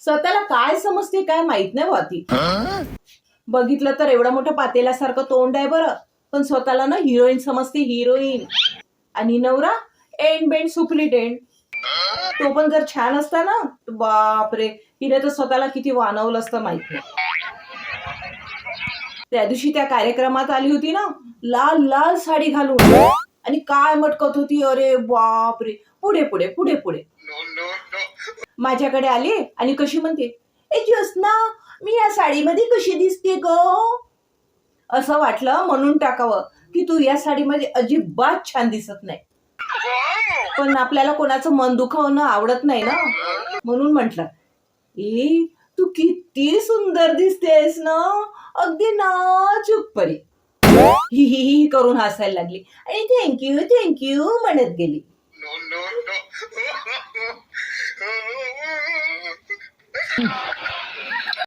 स्वतःला काय समजते काय माहित नाही बा ती. बघितलं तर एवढा मोठा पातेल्यासारखं तोंड आहे बरं, पण स्वतःला ना हिरोईन समजते, हिरोईन. आणि नवरा एंड बेंड सुपली टेंड. तो पण जर छान असता ना, बापरे, हिने तर स्वतःला किती वानवलं असतं माहित नाही. त्या दिवशी त्या कार्यक्रमात आली होती ना, लाल लाल साडी घालून, आणि काय मटकत होती, अरे बापरे. पुढे पुढे पुढे पुढे माझ्याकडे आली आणि कशी म्हणते, ए ज्योत्स्ना, मी या साडीमध्ये कशी दिसते ग? असं वाटलं म्हणून टाकावं की तू या साडीमध्ये अजिबात छान दिसत नाही. पण आपल्याला कोणाचं मन दुखावणं आवडत नाही ना, म्हणून म्हटलं, ए तू किती सुंदर दिसतेस ना, अगदी नाजूक परी. ही ही ही करून हसायला लागली आणि थँक्यू म्हणत गेली.